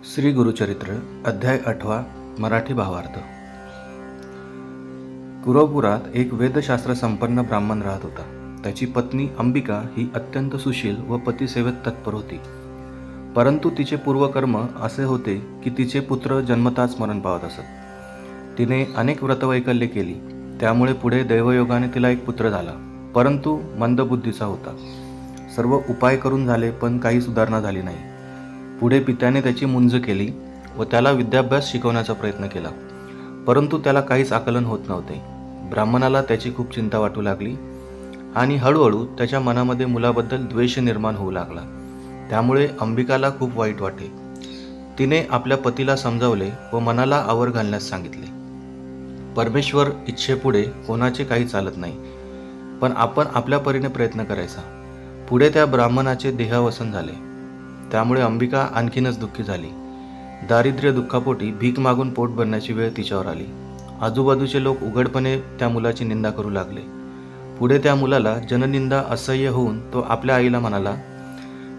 श्री गुरुचरित्र अध्याय 8 मराठी भावार्थ। कुरवपुरात एक वेदशास्त्र संपन्न ब्राह्मण राहत होता। त्याची पत्नी अंबिका ही अत्यंत सुशील व पतिसेवेत तत्पर होती, परंतु तिचे पूर्वकर्म असे होते की तिचे पुत्र जन्मताच मरण पावत असत। तिने अनेक व्रतवैकल्ये केली, त्यामुळे पुढे दैवयोगाने तिला एक पुत्र झाला, परंतु मंदबुद्धीचा होता। सर्व उपाय करून झाले, पण काही सुधारणा झाली नाही। पुढे पित्याने त्याची मुंज केली व त्याला विद्याभ्यास शिकवण्याचा प्रयत्न केला, परंतु त्याला काहीच आकलन होत नव्हते। ब्राह्मणाला त्याची खूप चिंता वाटू लागली आणि हळूहळू त्याच्या मनामध्ये मुलाबद्दल द्वेष निर्माण होऊ लागला। त्यामुळे अंबिकाला खूप वाईट वाटे। तिने आपल्या पतीला समजावले व मनाला आवर घालण्यास सांगितले। परमेश्वर इच्छेपुढे कोणाचे काही चालत नाही, पण आपण आपल्या परीने प्रयत्न करायचा। पुढे त्या ब्राह्मणाचे देहावसन झाले, त्यामुळे अंबिका आणखीनच दुःखी झाली। दारिद्र्य दुःखापोटी भीक मागून पोट भरण्याची वेळ तिच्यावर आली। आजूबाजूचे लोक उघडपणे त्या मुलाची निंदा करू लागले। पुढे त्या मुलाला जननिंदा असह्य होऊन तो आपल्या आईला म्हणाला,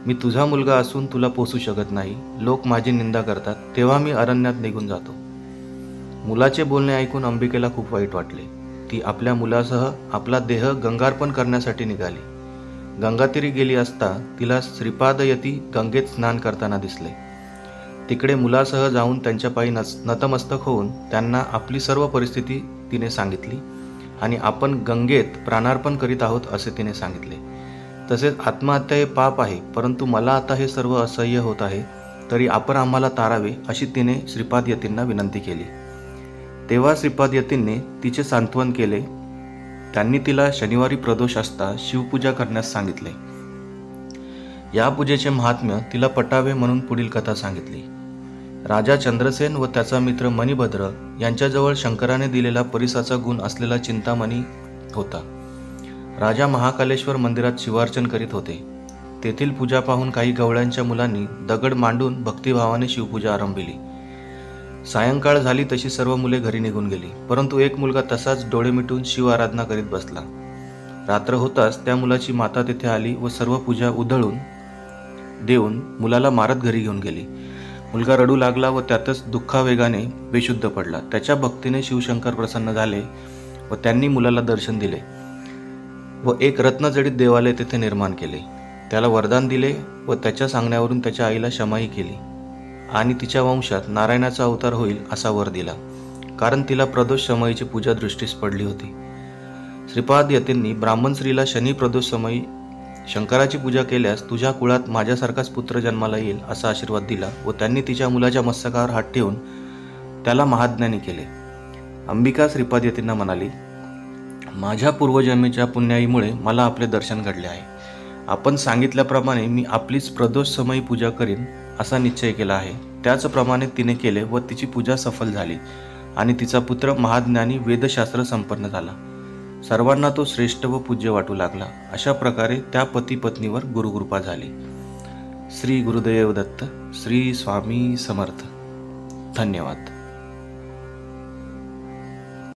मी तुझा मुलगा असून तुला पोसू शकत नाही, लोक माझी निंदा करतात, तेव्हा मी अरण्यात निघून जातो। मुलाचे बोलणे ऐकून अंबिकेला खूप वाईट वाटले। ती आपल्या मुलासह आपला देह गंगार्पण करण्यासाठी निघाली। गंगातीरी गेली असता तिला श्रीपादयती गंगेत स्नान करताना दिसले। तिकडे मुलासह जाऊन त्यांच्या पायी नतमस्तक होऊन त्यांना आपली सर्व परिस्थिती तिने सांगितली आणि आपण गंगेत प्राणार्पण करीत आहोत असे तिने सांगितले। तसेच आत्महत्या हे पाप आहे, परंतु मला आता हे सर्व असह्य होत आहे, तरी आपण आम्हाला तारावे अशी तिने श्रीपादयतींना विनंती केली। तेव्हा श्रीपादयतींनी तिचे सांत्वन केले। त्यांनी तिला शनिवारी प्रदोष असता शिवपूजा करण्यास सांगितले। या पूजेचे महात्म्य तिला पटावे म्हणून पुढील कथा सांगितली। राजा चंद्रसेन व त्याचा मित्र मणिभद्र यांच्याजवळ शंकराने दिलेला परिसाचा गुण असलेला चिंतामणी होता। राजा महाकालेश्वर मंदिरात शिवार्चन करीत होते। तेथील पूजा पाहून काही गवळ्यांच्या मुलांनी दगड मांडून भक्तिभावाने शिवपूजा आरंभिली। सायंकाळ झाली तशी सर्व मुले घरी निघून गेली, परंतु एक मुलगा तसाच डोळे मिटून शिव आराधना करीत बसला। रात्र होताच त्या मुलाची माता तेथे आली व सर्व पूजा उधळून देऊन मुलाला मारत घरी घेऊन गेली। मुलगा रडू लागला व त्यातच दुःखावेगाने बेशुद्ध पडला। त्याच्या भक्तीने शिवशंकर प्रसन्न झाले व त्यांनी मुलाला दर्शन दिले व एक रत्नजडित देवालय तेथे निर्माण केले। त्याला वरदान दिले व त्याच्या सांगण्यावरून त्याच्या आईला क्षमाही केली आणि तिच्या वंशात नारायणाचा अवतार होईल असा वर दिला, कारण तिला प्रदोष समयीची पूजा दृष्टीस पडली होती। श्रीपादयतींनी ब्राह्मण स्त्रीला शनी प्रदोष समयी शंकराची पूजा केल्यास तुझ्या कुळात माझ्यासारखाच पुत्र जन्माला येईल असा आशीर्वाद दिला व त्यांनी तिच्या मुलाच्या मस्तकावर हात ठेवून त्याला महाज्ञानी केले। अंबिका श्रीपादयतींना म्हणाली, माझ्या पूर्वजन्मीच्या पुण्याईमुळे मला आपले दर्शन घडले आहे। आपण सांगितल्याप्रमाणे मी आपलीच प्रदोष समयी पूजा करीन असा निश्चय केला आहे। त्याचप्रमाणे तिने केले व तिची पूजा सफल झाली आणि तिचा पुत्र महाज्ञानी वेदशास्त्र संपन्न झाला। सर्वांना तो श्रेष्ठ व पूज्य वाटू लागला। अशा प्रकारे त्या पती पत्नीवर गुरुकृपा झाली। श्री गुरुदेव दत्त। श्री स्वामी समर्थ। धन्यवाद।